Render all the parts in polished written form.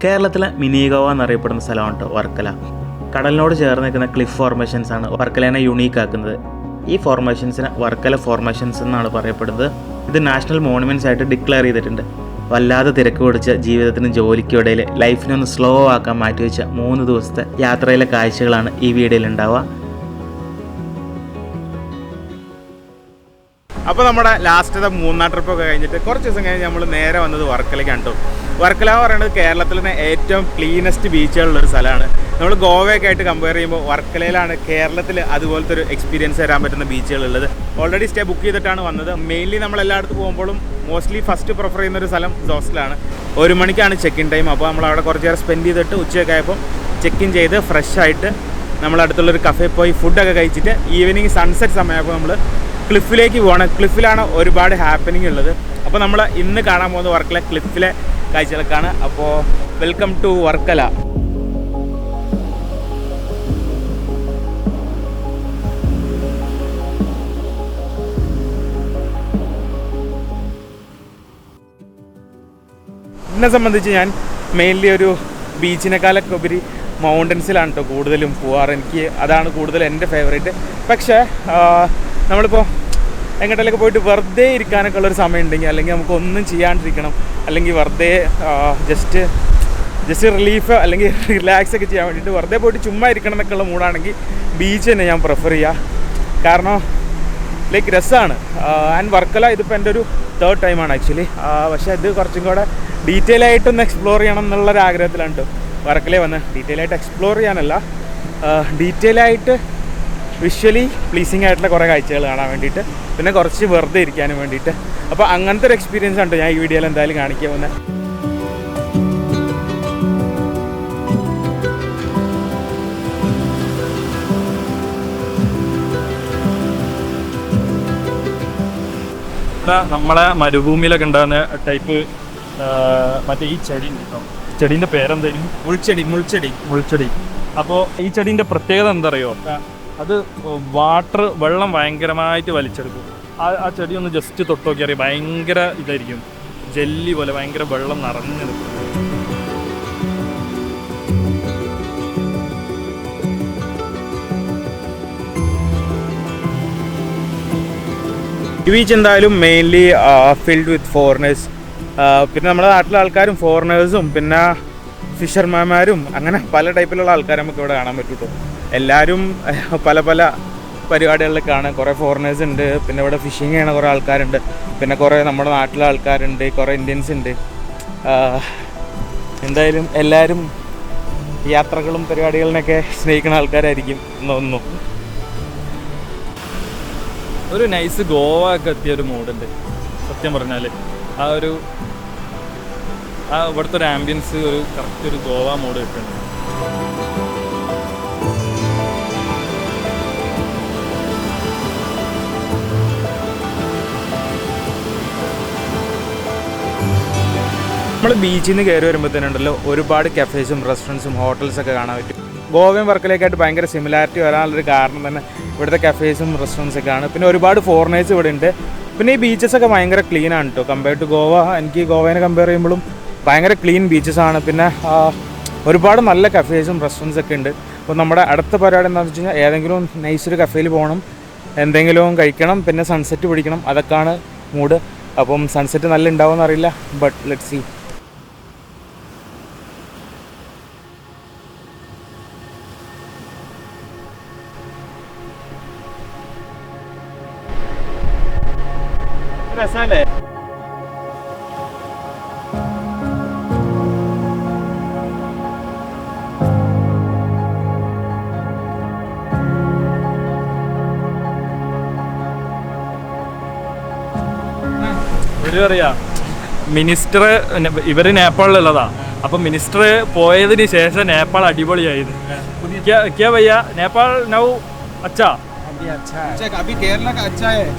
കേരളത്തിലെ മിനി ഗോവ എന്നറിയപ്പെടുന്ന സ്ഥലമാണ് കേട്ടോ വർക്കല. കടലിനോട് ചേർന്ന് നിൽക്കുന്ന ക്ലിഫ് ഫോർമേഷൻസ് ആണ് വർക്കലേനെ യുണീക്ക് ആക്കുന്നത്. ഈ ഫോർമേഷൻസിനെ വർക്കല ഫോർമേഷൻസ് എന്നാണ് പറയപ്പെടുന്നത്. ഇത് നാഷണൽ മോണുമെൻറ്റ്സ് ആയിട്ട് ഡിക്ലെയർ ചെയ്തിട്ടുണ്ട്. വല്ലാതെ തിരക്ക് പിടിച്ച ജീവിതത്തിനും ജോലിക്കും ഇടയിൽ ലൈഫിനൊന്ന് സ്ലോ ആക്കാൻ മാറ്റിവെച്ച 3 ദിവസത്തെ യാത്രയിലെ കാഴ്ചകളാണ് ഈ വീഡിയോയിൽ ഉണ്ടാവുക. അപ്പോൾ നമ്മുടെ ലാസ്റ്റത്തെ 3-ാം ട്രിപ്പൊക്കെ കഴിഞ്ഞിട്ട് കുറച്ച് ദിവസം കഴിഞ്ഞ് നമ്മൾ നേരെ വന്നത് വർക്കലയ്ക്കാണ് കേട്ടോ. വർക്കല എന്ന് പറയുന്നത് കേരളത്തിലെ ഏറ്റവും ക്ലീനസ്റ്റ് ബീച്ചുകളുള്ളൊരു സ്ഥലമാണ്. നമ്മൾ ഗോവയൊക്കെ ആയിട്ട് കമ്പയർ ചെയ്യുമ്പോൾ വർക്കലയിലാണ് കേരളത്തിൽ അതുപോലത്തെ ഒരു എക്സ്പീരിയൻസ് തരാൻ പറ്റുന്ന ബീച്ചുകളുള്ളത്. ഓൾറെഡി സ്റ്റേ ബുക്ക് ചെയ്തിട്ടാണ് വന്നത്. മെയിൻലി നമ്മൾ എല്ലായിടത്തും പോകുമ്പോഴും മോസ്റ്റ്ലി ഫസ്റ്റ് പ്രിഫർ ചെയ്യുന്നൊരു സ്ഥലം ഹോസ്റ്റലാണ്. 1 മണിക്കാണ് ചെക്ക് ഇൻ ടൈം. അപ്പോൾ നമ്മൾ അവിടെ കുറച്ച് നേരം സ്പെൻഡ് ചെയ്തിട്ട് ഉച്ചയൊക്കെ ആയപ്പോൾ ചെക്ക് ഇൻ ചെയ്ത് ഫ്രഷ് ആയിട്ട് നമ്മളടുത്തുള്ളൊരു കഫേ പോയി ഫുഡൊക്കെ കഴിച്ചിട്ട് ഈവനിങ് സൺസെറ്റ് സമയമായപ്പോൾ നമ്മൾ ക്ലിഫിലേക്ക് പോകണം. ക്ലിഫിലാണ് ഒരുപാട് ഹാപ്പനിങ് ഉള്ളത്. അപ്പോൾ നമ്മൾ ഇന്ന് കാണാൻ പോകുന്നത് വർക്കല ക്ലിഫിലെ കാഴ്ചകൾക്കാണ്. അപ്പോൾ വെൽക്കം ടു വർക്കല. എന്നെ സംബന്ധിച്ച് ഞാൻ മെയിൻലി ഒരു ബീച്ചിനേക്കാളൊക്കെ ഉപരി മൗണ്ടൻസിലാണ് കേട്ടോ കൂടുതലും പോവാറ്. എനിക്ക് അതാണ് കൂടുതൽ എൻ്റെ ഫേവറേറ്റ്. പക്ഷേ നമ്മളിപ്പോൾ എങ്ങോട്ടേലൊക്കെ പോയിട്ട് വെറുതെ ഇരിക്കാനൊക്കെ ഉള്ളൊരു സമയം ഉണ്ടെങ്കിൽ, അല്ലെങ്കിൽ നമുക്കൊന്നും ചെയ്യാണ്ടിരിക്കണം, അല്ലെങ്കിൽ വെറുതെ ജസ്റ്റ് റിലീഫ് അല്ലെങ്കിൽ റിലാക്സ് ഒക്കെ ചെയ്യാൻ വേണ്ടിയിട്ട് വെറുതെ പോയിട്ട് ചുമ്മാ ഇരിക്കണം എന്നൊക്കെയുള്ള മൂഡാണെങ്കിൽ ബീച്ച് തന്നെ ഞാൻ പ്രിഫർ ചെയ്യുക. കാരണം ലൈക്ക് രസമാണ്. ആൻഡ് വർക്കല ഇതിപ്പോൾ എൻ്റെ ഒരു 3rd ടൈമാണ് ആക്ച്വലി. പക്ഷേ ഇത് കുറച്ചും കൂടെ ഡീറ്റെയിൽ ആയിട്ടൊന്ന് എക്സ്പ്ലോർ ചെയ്യണം എന്നുള്ളൊരു ആഗ്രഹത്തിലാണ് കേട്ടോ വർക്കലയിൽ വന്ന്. ഡീറ്റെയിൽ ആയിട്ട് എക്സ്പ്ലോർ ചെയ്യാനല്ല, ഡീറ്റെയിൽ ആയിട്ട് വിഷ്വലി പ്ലീസിങ് ആയിട്ടുള്ള കുറേ കാഴ്ചകൾ കാണാൻ വേണ്ടിയിട്ട്, പിന്നെ കുറച്ച് വെറുതെ ഇരിക്കാനും വേണ്ടിയിട്ട്. അപ്പോൾ അങ്ങനത്തെ ഒരു എക്സ്പീരിയൻസ് ആണ് ഞാൻ ഈ വീഡിയോയിൽ എന്തായാലും കാണിക്കാൻ പോകുന്നത്. നമ്മളെ മരുഭൂമിയിലൊക്കെ ഉണ്ടാകുന്ന ടൈപ്പ് മറ്റേ ഈ ചെടി ഉണ്ടോ, ചെടീൻ്റെ പേരെന്തായാലും മുൾച്ചെടി. അപ്പോൾ ഈ ചെടീൻ്റെ പ്രത്യേകത എന്താ അറിയോ, അത് വെള്ളം ഭയങ്കരമായിട്ട് വലിച്ചെടുക്കും. ആ ചെടി ഒന്ന് ജസ്റ്റ് തൊട്ട് നോക്കി അറിയാം, ഭയങ്കര ഇതായിരിക്കും, ജെല്ലി പോലെ ഭയങ്കര വെള്ളം നിറഞ്ഞു നിൽക്കും. ഈ ബീച്ച് എന്തായാലും മെയിൻലി ഫിൽഡ് വിത്ത് ഫോറിനേഴ്സ്. പിന്നെ നമ്മുടെ നാട്ടിലെ ആൾക്കാരും ഫോറിനേഴ്സും പിന്നെ ഫിഷർമാന്മാരും അങ്ങനെ പല ടൈപ്പിലുള്ള ആൾക്കാരെ നമുക്ക് ഇവിടെ കാണാൻ പറ്റും. എല്ലാവരും പല പല പരിപാടികളിലേക്കാണ്. കുറേ ഫോറിനേഴ്സ് ഉണ്ട്, പിന്നെ ഇവിടെ ഫിഷിങ് ചെയ്യണ കുറേ ആൾക്കാരുണ്ട്, പിന്നെ കുറേ നമ്മുടെ നാട്ടിലെ ആൾക്കാരുണ്ട്, കുറേ ഇന്ത്യൻസ് ഉണ്ട്. എന്തായാലും എല്ലാവരും യാത്രകളും പരിപാടികളിനൊക്കെ സ്നേഹിക്കുന്ന ആൾക്കാരായിരിക്കും എന്ന് തോന്നുന്നു. ഒരു നൈസ് ഗോവ ഒക്കെ എത്തിയൊരു മൂഡുണ്ട് സത്യം പറഞ്ഞാൽ. ഇവിടുത്തെ ഒരു ആംബിയൻസ് ഒരു കറക്റ്റ് ഒരു ഗോവ മൂഡ് കിട്ടുന്നുണ്ട്. നമ്മൾ ബീച്ചിൽ നിന്ന് കയറി വരുമ്പോഴത്തേനുണ്ടല്ലോ ഒരുപാട് കഫേസും റെസ്റ്റോറൻറ്റ്സും ഹോട്ടൽസൊക്കെ കാണാൻ പറ്റും. ഗോവയും വർക്കലയൊക്കെയായിട്ട് ഭയങ്കര സിമിലാരിറ്റി വരാനുള്ളൊരു കാരണം തന്നെ ഇവിടുത്തെ കഫേസും റെസ്റ്റോറൻറ്റ്സൊക്കെ ആണ്. പിന്നെ ഒരുപാട് ഫോറിനേഴ്സ് ഇവിടെ ഉണ്ട്. പിന്നെ ഈ ബീച്ചസൊക്കെ ഭയങ്കര ക്ലീനാണ് കേട്ടോ കമ്പയർ ടു ഗോവ. എനിക്ക് ഗോവേനെ കമ്പയർ ചെയ്യുമ്പോഴും ഭയങ്കര ക്ലീൻ ബീച്ചസാണ്. പിന്നെ ഒരുപാട് നല്ല കഫേസും റെസ്റ്റോറൻറ്റ്സ് ഒക്കെ ഉണ്ട്. അപ്പോൾ നമ്മുടെ അടുത്ത പരിപാടി എന്താണെന്ന് വെച്ച് കഴിഞ്ഞാൽ ഏതെങ്കിലും നൈസൊരു കഫേയിൽ പോകണം, എന്തെങ്കിലും കഴിക്കണം, പിന്നെ സൺസെറ്റ് പിടിക്കണം. അതൊക്കെയാണ് മൂഡ്. അപ്പം സൺസെറ്റ് നല്ല ഉണ്ടാവുമെന്ന് അറിയില്ല, ബട്ട് ലെറ്റ്സ് സീ. രസമല്ലേ? അറിയാ മിനിസ്റ്റർ ഇവര് നേപ്പാളിലുള്ളതാ. അപ്പൊ മിനിസ്റ്റർ പോയതിന് ശേഷം നേപ്പാൾ അടിപൊളിയായത്. നേപ്പാൾ നൗ അച്ഛാ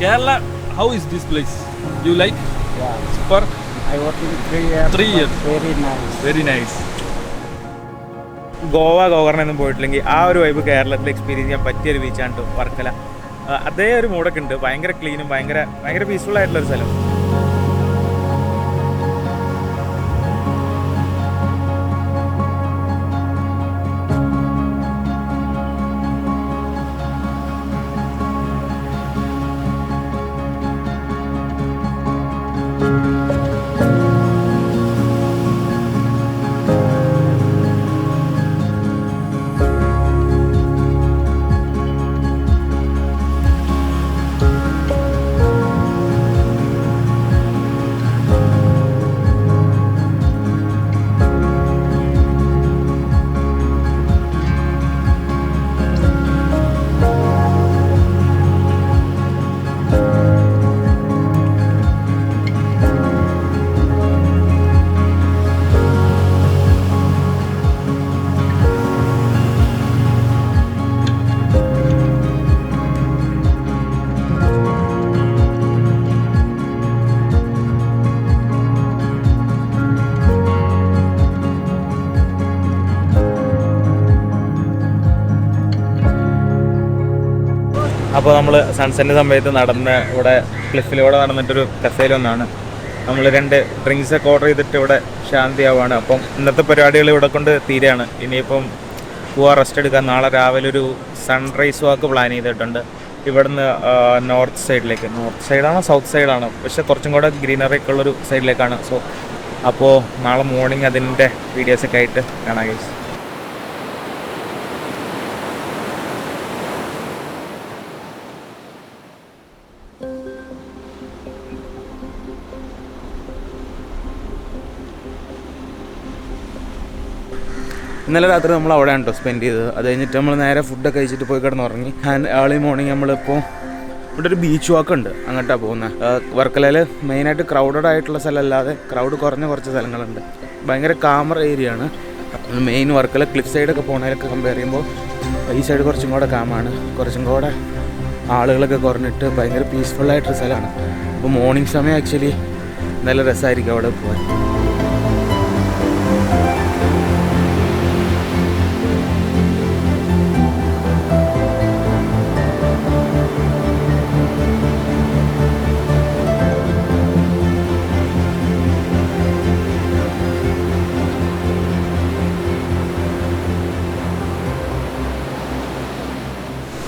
Kerala. How is this place? You like? Yeah. Super. I worked in 3 years. 3 years. Very nice. Very nice. ഗോവർണൊന്നും പോയിട്ടില്ലെങ്കിൽ ആ ഒരു വൈബ് കേരളത്തിൽ എക്സ്പീരിയൻസ് ചെയ്യാൻ പറ്റിയൊരു ബീച്ചാണ് കേട്ടോ വർക്കല. അതേ ഒരു മൂഡൊക്കെ ഉണ്ട്. ഭയങ്കര ക്ലീനും ഭയങ്കര പീസ്ഫുൾ ആയിട്ടുള്ളൊരു സ്ഥലം. അപ്പോൾ നമ്മൾ സൺസെറ്റ് സമയത്ത് നടന്ന് ഇവിടെ ക്ലിഫിലൂടെ നടന്നിട്ടൊരു കഫേയിൽ വന്നാണ്. നമ്മൾ 2 ഡ്രിങ്ക്സൊക്കെ ഓർഡർ ചെയ്തിട്ട് ഇവിടെ ശാന്തിയാവുകയാണ്. അപ്പം ഇന്നത്തെ പരിപാടികൾ ഇവിടെ കൊണ്ട് തീരെയാണ്. ഇനിയിപ്പം റെസ്റ്റ് എടുക്കാൻ നാളെ രാവിലെ ഒരു സൺറൈസ് വാക്ക് പ്ലാൻ ചെയ്തിട്ടുണ്ട്. ഇവിടുന്ന് നോർത്ത് സൈഡാണോ സൗത്ത് സൈഡാണോ, പക്ഷെ കുറച്ചും കൂടെ ഗ്രീനറി ഒക്കെ ഉള്ളൊരു സൈഡിലേക്കാണ്. സോ അപ്പോൾ നാളെ മോർണിംഗ് അതിൻ്റെ വീഡിയോസൊക്കെ ആയിട്ട് കാണാം ഗൈസ്. ഇന്നലെ രാത്രി നമ്മൾ അവിടെയാണ് കേട്ടോ സ്പെൻഡ് ചെയ്തത്. അത് കഴിഞ്ഞിട്ട് നമ്മൾ നേരെ ഫുഡൊക്കെ കഴിച്ചിട്ട് പോയി കിടന്നുറങ്ങി. ആൻഡ് ഏർലി മോർണിംഗ് നമ്മളിപ്പോൾ ഇവിടെ ഒരു ബീച്ച് വാക്ക് ഉണ്ട്, അങ്ങോട്ടാണ് പോകുന്നത്. വർക്കലയിൽ മെയിനായിട്ട് ക്രൗഡഡ് ആയിട്ടുള്ള സ്ഥലമല്ലാതെ ക്രൗഡ് കുറഞ്ഞ കുറച്ച് സ്ഥലങ്ങളുണ്ട്. ഭയങ്കര കാമർ ഏരിയ ആണ്. മെയിൻ വർക്കല ക്ലിഫ് സൈഡൊക്കെ പോകുന്നതിലൊക്കെ കമ്പയർ ചെയ്യുമ്പോൾ ഈ സൈഡ് കുറച്ചും കൂടെ കാമാണ്, കുറച്ചും കൂടെ ആളുകളൊക്കെ കുറഞ്ഞിട്ട് ഭയങ്കര പീസ്ഫുള്ളായിട്ടൊരു സ്ഥലമാണ്. അപ്പോൾ മോർണിംഗ് സമയം ആക്ച്വലി നല്ല രസമായിരിക്കും അവിടെ പോകാൻ.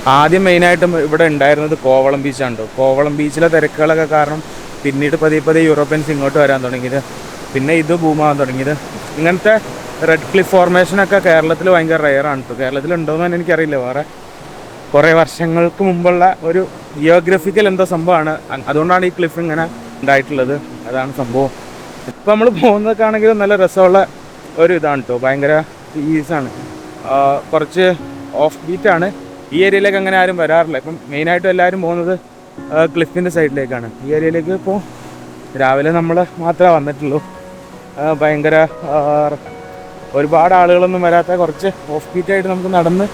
ആദ്യം മെയിനായിട്ടും ഇവിടെ ഉണ്ടായിരുന്നത് കോവളം ബീച്ചാണ്. കോവളം ബീച്ചിലെ തിരക്കുകളൊക്കെ കാരണം പിന്നീട് പതിയെ യൂറോപ്യൻസ് ഇങ്ങോട്ട് വരാൻ തുടങ്ങിയത്. പിന്നെ ഇത് ബൂമാകാൻ തുടങ്ങിയത്. ഇങ്ങനത്തെ റെഡ് ക്ലിഫ് ഫോർമേഷനൊക്കെ കേരളത്തിൽ ഭയങ്കര റെയറാണ് കേട്ടോ. കേരളത്തിലുണ്ടോയെന്ന് തന്നെ എനിക്കറിയില്ല. വേറെ കുറേ വർഷങ്ങൾക്ക് മുമ്പുള്ള ഒരു ജിയോഗ്രഫിക്കൽ എന്തോ സംഭവമാണ്. അതുകൊണ്ടാണ് ഈ ക്ലിഫ് ഇങ്ങനെ ഉണ്ടായിട്ടുള്ളത്. അതാണ് സംഭവം. ഇപ്പം നമ്മൾ പോകുന്നതൊക്കെ ആണെങ്കിലും നല്ല രസമുള്ള ഒരു ഇതാണ് കേട്ടോ. ഭയങ്കര പീസാണ്. കുറച്ച് ഓഫ് ബീറ്റാണ്. ഈ ഏരിയയിലേക്ക് അങ്ങനെ ആരും വരാറില്ല. ഇപ്പം മെയിനായിട്ടും എല്ലാവരും പോകുന്നത് ക്ലിഫിൻ്റെ സൈഡിലേക്കാണ്. ഈ ഏരിയയിലേക്ക് ഇപ്പോൾ രാവിലെ നമ്മൾ മാത്രമേ വന്നിട്ടുള്ളൂ. ഭയങ്കര ഒരുപാട് ആളുകളൊന്നും വരാത്ത കുറച്ച് ഓഫ് ബീറ്റായിട്ട് നമുക്ക് നടന്ന്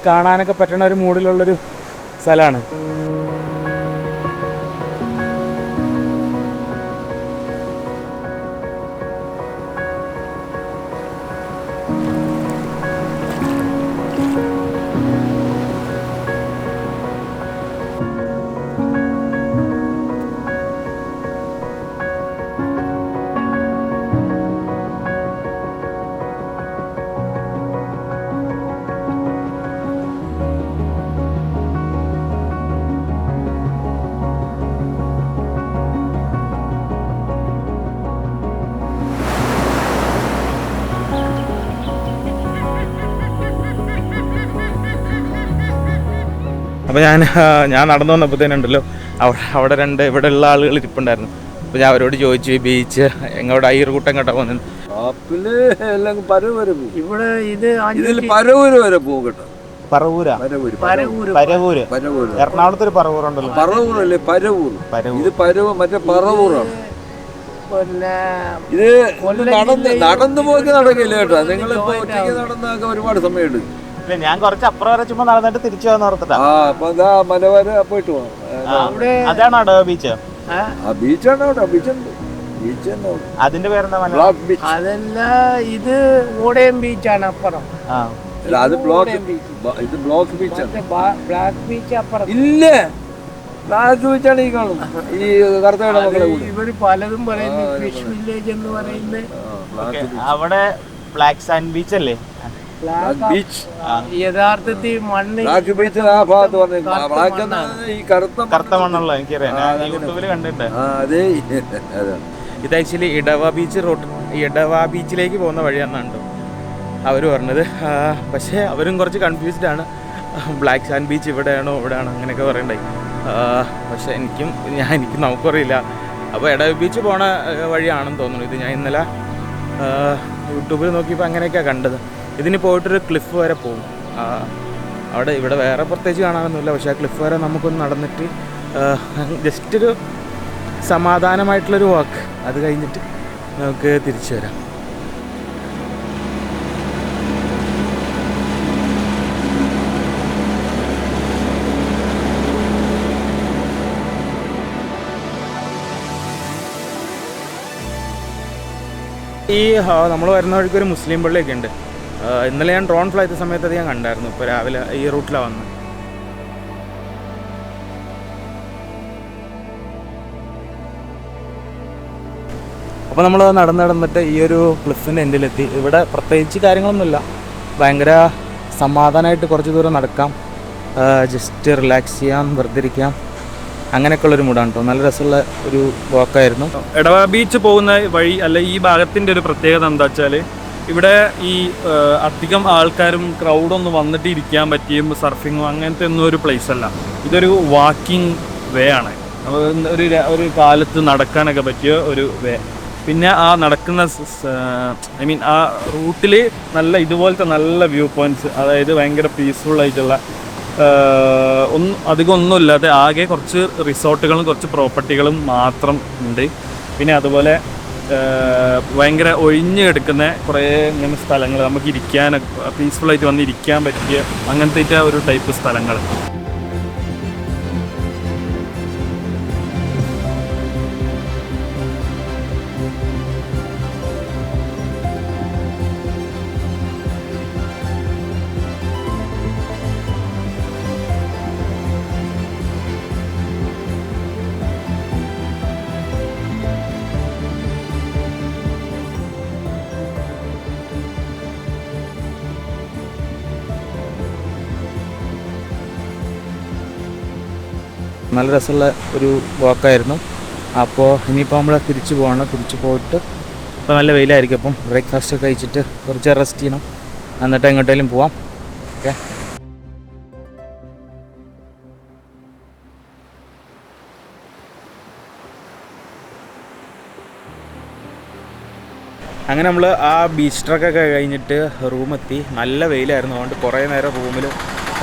കാണാനൊക്കെ പറ്റുന്ന ഒരു മൂഡിലുള്ളൊരു സ്ഥലമാണ്. അപ്പോൾ ഞാൻ നടന്നു വന്നപ്പോഴത്തേനുണ്ടല്ലോ അവിടെ 2 ഇവിടെ ഉള്ള ആളുകൾ ഇരിപ്പുണ്ടായിരുന്നു. അപ്പോൾ ഞാൻ അവരോട് ചോദിച്ചു ഈ ബീച്ച് എങ്ങോട്ടാ, ഈ റൂട്ട് എങ്ങോട്ടാണ് പോകുന്നത്? ഇവിടെ ഇത് പരവൂര് വരെ പോകും കേട്ടോ. പറവൂരാ? പരവൂര്. എറണാകുളത്തൊരു പറവൂറുണ്ടല്ലോ. പറവൂരല്ലേ, പരവൂർ. ഇത് മറ്റേ പറവൂറാണ്. ഇത് നടന്നു പോയി നടക്കില്ല കേട്ടോ. നിങ്ങളിപ്പോ ഒറ്റയ്ക്ക് നടന്നൊക്കെ ഒരുപാട് സമയം എടുക്കും. ഞാൻ കുറച്ച് അപ്പുറം വരെ ചുമ്മാ നടന്നിട്ട് തിരിച്ചു വന്ന് ഓർത്തിട്ടാ. മല വരെ പോയിട്ട് പോകാം. അതാണോ ബീച്ച്? ബീച്ചാണ് അവിടെ. ബീച്ചുണ്ട്. അതിന്റെ പേരെന്താ? അതല്ല, ഇത് ഓടയം ബീച്ചാണ് അപ്പുറം. അത് ബ്ലോക്ക്. ഇത് ബ്ലോക്ക് ബീച്ചാണ്. ബ്ലാക്ക് ബീച്ച് അപ്പുറം ഇല്ല. ബ്ലാക്ക് ബീച്ചാണ് ഈ കാണുന്നത്. ഈ കറുത്തയുടെ മക്കളെ കൂടി ഇവര് പലതും പറയുന്നു. ഫിഷ് വില്ലേജ് എന്ന് പറയുന്നത് അവിടെ ബ്ലാക്ക് സാൻഡ് ബീച്ച് അല്ലേ? ബീച്ച് യഥാർത്ഥത്തിൽ മണ്ണ് ബ്ലാക്ക് ബീച്ച് ആ ഭാഗത്ത് പറഞ്ഞു. ബ്ലാക്ക് ഈ കറുത്ത മണ്ണുള്ള എനിക്കറിയാം, യൂട്യൂബിൽ കണ്ടിട്ടുണ്ട്. അതെ. ഇത് ആക്ച്വലി ഇടവ ബീച്ചിലേക്ക് പോകുന്ന വഴിയാണെന്നുണ്ടോ അവർ പറഞ്ഞത്. പക്ഷേ അവരും കുറച്ച് കൺഫ്യൂസ്ഡ് ആണ്. ബ്ലാക്ക് സാൻഡ് ബീച്ച് ഇവിടെയാണോ അങ്ങനെയൊക്കെ പറയണ്ടായി. പക്ഷേ എനിക്ക് നമുക്കറിയില്ല. അപ്പോൾ ഇടവ ബീച്ച് പോണ വഴിയാണെന്ന് തോന്നുന്നു. ഇത് ഞാൻ ഇന്നലെ യൂട്യൂബിൽ നോക്കിയപ്പോൾ അങ്ങനെയൊക്കെയാണ് കണ്ടത്. ഇതിന് പോയിട്ടൊരു ക്ലിഫ് വരെ പോകും. ഇവിടെ വേറെ പ്രത്യേകിച്ച് കാണാനൊന്നുമില്ല. പക്ഷേ ആ ക്ലിഫ് വരെ നമുക്കൊന്ന് നടന്നിട്ട് ജസ്റ്റ് ഒരു സമാധാനമായിട്ടുള്ളൊരു വാക്ക്, അത് കഴിഞ്ഞിട്ട് നമുക്ക് തിരിച്ചു വരാം. ഈ നമ്മൾ വരുന്ന വഴിക്ക് ഒരു മുസ്ലിം പള്ളിയൊക്കെ ഉണ്ട്. ഇന്നലെ ഞാൻ ഡ്രോൺ ഫ്ലൈറ്റ് സമയത്ത് അത് ഞാൻ കണ്ടായിരുന്നു. ഇപ്പോൾ രാവിലെ ഈ റൂട്ടിലാണ് വന്നത്. അപ്പോൾ നമ്മൾ നടന്നിട്ട് ഈ ഒരു ക്ലിഫിൻ്റെ എൻഡിലെത്തി. ഇവിടെ പ്രത്യേകിച്ച് കാര്യങ്ങളൊന്നുമില്ല, ഭയങ്കര സമാധാനമായിട്ട് കുറച്ച് ദൂരം നടക്കാം, ജസ്റ്റ് റിലാക്സ് ചെയ്യാം, വെറുതെ ഇരിക്കാം, അങ്ങനെയൊക്കെയുള്ളൊരു മൂഡാണ് കേട്ടോ. നല്ല രസമുള്ള ഒരു വാക്കായിരുന്നു. എടവ ബീച്ച് പോകുന്ന വഴി അല്ല ഈ ഭാഗത്തിൻ്റെ ഒരു പ്രത്യേകത എന്താ വെച്ചാൽ ഇവിടെ ഈ അധികം ആൾക്കാരും ക്രൗഡൊന്നും വന്നിട്ട് ഇരിക്കാൻ പറ്റിയും സർഫിങ്ങും അങ്ങനത്തെ ഒന്നും ഒരു പ്ലേസ് അല്ല. ഇതൊരു വാക്കിംഗ് വേ ആണ്, ഒരു കാലത്ത് നടക്കാനൊക്കെ പറ്റിയ ഒരു വേ. പിന്നെ ആ നടക്കുന്ന ആ റൂട്ടിൽ ഇതുപോലത്തെ നല്ല വ്യൂ പോയിൻറ്റ്സ്, അതായത് ഭയങ്കര പീസ്ഫുള്ളായിട്ടുള്ള അധികം ഒന്നുമില്ലാതെ ആകെ കുറച്ച് റിസോർട്ടുകളും കുറച്ച് പ്രോപ്പർട്ടികളും മാത്രം ഉണ്ട്. പിന്നെ അതുപോലെ ഭയങ്കര ഒഴിഞ്ഞു കിടക്കുന്ന കുറേ ഇങ്ങനെ സ്ഥലങ്ങൾ, നമുക്ക് ഇരിക്കാനൊക്കെ പീസ്ഫുള്ളായിട്ട് വന്ന് ഇരിക്കാൻ പറ്റിയ അങ്ങനത്തെ ഒരു ടൈപ്പ് സ്ഥലങ്ങൾ. നല്ല രസമുള്ള ഒരു വാക്കായിരുന്നു. അപ്പോൾ ഇനിയിപ്പോൾ നമ്മൾ തിരിച്ചു പോകണം. തിരിച്ചു പോയിട്ട് ഇപ്പോൾ നല്ല വെയിലായിരിക്കും, അപ്പം ബ്രേക്ക്ഫാസ്റ്റ് കഴിച്ചിട്ട് കുറച്ച് റെസ്റ്റ് ചെയ്യണം, എന്നിട്ട് എങ്ങോട്ടേലും പോവാം. ഓക്കെ, അങ്ങനെ നമ്മൾ ആ ബീച്ച് ട്രക്കൊക്കെ കഴിഞ്ഞിട്ട് റൂമെത്തി. നല്ല വെയിലായിരുന്നു, അതുകൊണ്ട് കുറേ നേരം റൂമിൽ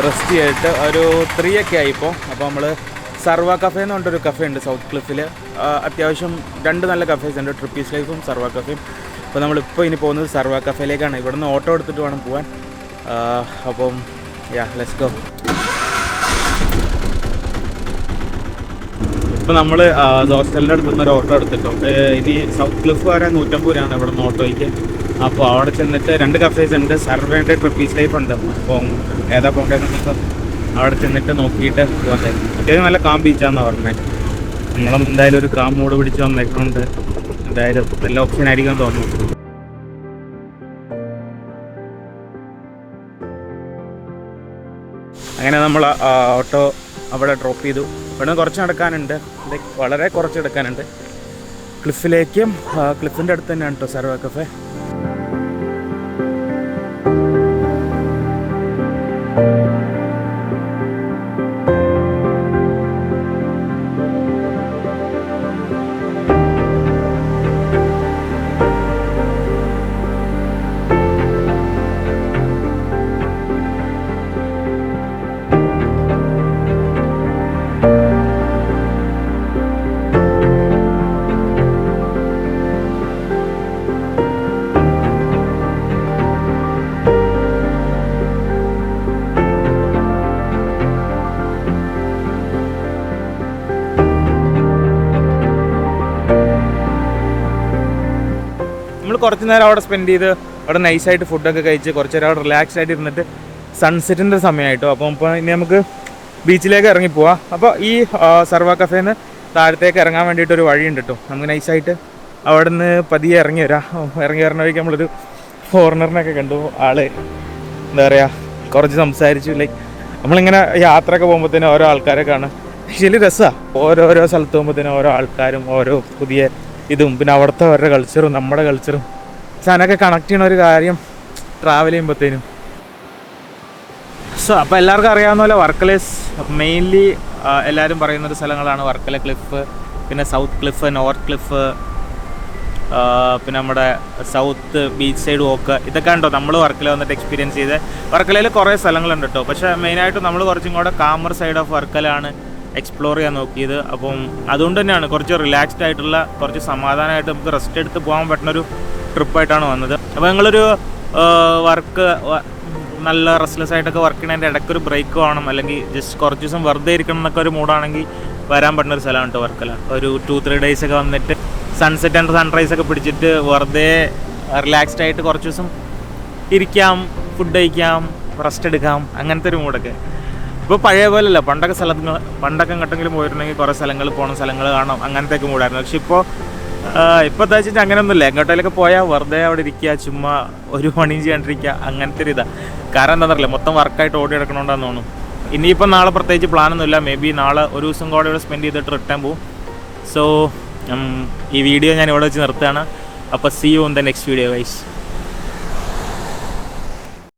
റെസ്റ്റ് ചെയ്തിട്ട് ഒരു 3 ഒക്കെ ആയിപ്പോൾ. അപ്പോൾ നമ്മൾ സർവ കഫേ എന്ന് പറഞ്ഞിട്ടൊരു കഫേ ഉണ്ട് സൗത്ത് ക്ലിഫിൽ. അത്യാവശ്യം 2 നല്ല കഫേസ് ഉണ്ട്, ട്രിപ്പീസ് ലൈഫും സർവ കഫേയും. അപ്പോൾ നമ്മളിപ്പോൾ ഇനി പോകുന്നത് സർവ കഫേയിലേക്കാണ്. ഇവിടെ നിന്ന് ഓട്ടോ എടുത്തിട്ട് വേണം പോകാൻ. അപ്പം ലെറ്റ്സ് ഗോ. ഇപ്പോൾ നമ്മൾ ഹോസ്റ്റലിൻ്റെ അടുത്ത് നിന്ന് ഒരു ഓട്ടോ എടുത്തിട്ടോ. ഇനി സൗത്ത് ക്ലിഫ് വരെ 150 രൂപയാണ് ഇവിടെ നിന്ന് ഓട്ടോയ്ക്ക്. അപ്പോൾ അവിടെ ചെന്നിട്ട് 2 കഫേസ് ഉണ്ട്, സർവേൻ്റെ ട്രിപ്പീസ് ലൈഫ് ഉണ്ട്. അപ്പം ഏതാ പോകേണ്ടതെന്ന് അവിടെ ചെന്നിട്ട് നോക്കിയിട്ട് പോകാൻ. അത്യാവശ്യം നല്ല കാം ബീച്ചാണെന്നാണ് പറഞ്ഞത്. നിങ്ങളും എന്തായാലും ഒരു കാം മൂഡ് പിടിച്ച് വന്നേക്കുന്നുണ്ട്, എന്തായാലും നല്ല ഓപ്ഷൻ ആയിരിക്കും തോന്നുന്നു. അങ്ങനെ നമ്മൾ ഓട്ടോ അവിടെ ഡ്രോപ്പ് ചെയ്തു. ഇവിടെ കുറച്ച് നടക്കാനുണ്ട്, വളരെ കുറച്ച് എടുക്കാനുണ്ട് ക്ലിഫിലേക്കും. ക്ലിഫിൻ്റെ അടുത്ത് തന്നെയാണ് കേട്ടോ സർവ കഫേ. കുറച്ച് നേരം അവിടെ സ്പെൻഡ് ചെയ്ത് അവിടെ നൈസായിട്ട് ഫുഡൊക്കെ കഴിച്ച് കുറച്ച് നേരം അവിടെ റിലാക്സ് ആയിട്ട് ഇരുന്നിട്ട് സൺസെറ്റിൻ്റെ സമയമായിട്ടോ. അപ്പം ഇപ്പോൾ ഇനി നമുക്ക് ബീച്ചിലേക്ക് ഇറങ്ങിപ്പോവാം. അപ്പോൾ ഈ സർവ കഫേന്ന് താഴത്തേക്ക് ഇറങ്ങാൻ വേണ്ടിയിട്ടൊരു വഴിയുണ്ട് കേട്ടോ. നമുക്ക് നൈസായിട്ട് അവിടെ നിന്ന് പതിയെ ഇറങ്ങി വരുന്ന വഴിക്ക് നമ്മളൊരു ഫോറിനറിനൊക്കെ കണ്ടു. ആള് എന്താ പറയുക, കുറച്ച് സംസാരിച്ചു. ലൈക്ക് നമ്മളിങ്ങനെ യാത്രയൊക്കെ പോകുമ്പോഴത്തേനും ഓരോ ആൾക്കാരെ കാണാം. ആക്ച്വലി രസമാണ്, ഓരോരോ സ്ഥലത്ത് പോകുമ്പോഴത്തേനും ഓരോ ആൾക്കാരും ഓരോ പുതിയ ഇതും പിന്നെ അവിടുത്തെ അവരുടെ കൾച്ചറും നമ്മുടെ കൾച്ചറും സാധനമൊക്കെ കണക്ട് ചെയ്യണ ഒരു കാര്യം ട്രാവൽ ചെയ്യുമ്പോഴത്തേനും. സോ അപ്പോൾ എല്ലാവർക്കും അറിയാവുന്ന പോലെ വർക്കലേസ് മെയിൻലി എല്ലാവരും പറയുന്നൊരു സ്ഥലങ്ങളാണ് വർക്കല ക്ലിഫ്, പിന്നെ സൗത്ത് ക്ലിഫ്, നോർത്ത് ക്ലിഫ്, പിന്നെ നമ്മുടെ സൗത്ത് ബീച്ച് സൈഡ് വോക്ക്. ഇതൊക്കെ ഉണ്ടോ നമ്മൾ വർക്കല വന്നിട്ട് എക്സ്പീരിയൻസ് ചെയ്ത്. വർക്കലയിൽ കുറേ സ്ഥലങ്ങളുണ്ട് കേട്ടോ, പക്ഷേ മെയിനായിട്ട് നമ്മൾ കുറച്ചും കൂടെ കാമർ സൈഡ് ഓഫ് വർക്കലാണ് എക്സ്പ്ലോർ ചെയ്യാൻ നോക്കിയത്. അപ്പം അതുകൊണ്ട് തന്നെയാണ് കുറച്ച് റിലാക്സ്ഡ് ആയിട്ടുള്ള, കുറച്ച് സമാധാനമായിട്ട് നമുക്ക് റെസ്റ്റ് എടുത്ത് പോകാൻ പറ്റുന്നൊരു ട്രിപ്പായിട്ടാണ് വന്നത്. അപ്പോൾ ഞങ്ങളൊരു വർക്ക് നല്ല റെസ്റ്റ്ലെസ് ആയിട്ടൊക്കെ വർക്ക് ചെയ്യണതിൻ്റെ ഇടയ്ക്കൊരു ബ്രേക്ക് വേണം, അല്ലെങ്കിൽ ജസ്റ്റ് കുറച്ച് ദിവസം വെറുതെ ഇരിക്കണം എന്നൊക്കെ ഒരു മൂഡാണെങ്കിൽ വരാൻ പറ്റുന്നൊരു സ്ഥലമാണ് കേട്ടോ വർക്കല. ഒരു 2-3 ഡേയ്സ് ഒക്കെ വന്നിട്ട് സൺസെറ്റ് ആൻഡ് സൺറൈസ് ഒക്കെ പിടിച്ചിട്ട് വെറുതെ റിലാക്സ്ഡ് ആയിട്ട് കുറച്ച് ദിവസം ഇരിക്കാം, ഫുഡ് കഴിക്കാം, റെസ്റ്റ് എടുക്കാം, അങ്ങനത്തെ ഒരു മൂഡൊക്കെ. ഇപ്പോൾ പഴയ പോലെയല്ല, പണ്ടൊക്കെ എങ്ങോട്ടെങ്കിലും പോയിട്ടുണ്ടെങ്കിൽ കുറേ സ്ഥലങ്ങൾ പോകണം, സ്ഥലങ്ങൾ കാണണം, അങ്ങനത്തെ ഒക്കെ മൂടായിരുന്നു. പക്ഷെ ഇപ്പോൾ ഇപ്പോൾ എന്താ വെച്ചാൽ അങ്ങനെയൊന്നുമില്ല. എങ്ങോട്ടേലൊക്കെ പോയാൽ വെറുതെ അവിടെ ഇരിക്കുക, ചുമ്മാ ഒരു പണിയും ചെയ്യാണ്ടിരിക്കുക, അങ്ങനത്തെ ഒരു ഇതാണ്. കാരണം എന്താണെന്നറിയില്ല, മൊത്തം വർക്കായിട്ട് ഓടി എടുക്കണമെന്നാന്ന് തോന്നുന്നു. ഇനിയിപ്പോൾ നാളെ പ്രത്യേകിച്ച് പ്ലാനൊന്നുമില്ല. മേ ബി നാളെ ഒരു ദിവസം കൂടെ ഇവിടെ സ്പെൻഡ് ചെയ്തിട്ട് റിട്ടേൺ പോകും. സോ ഈ വീഡിയോ ഞാൻ ഇവിടെ വെച്ച് നിർത്തുകയാണ്. അപ്പോൾ see you in the next video guys.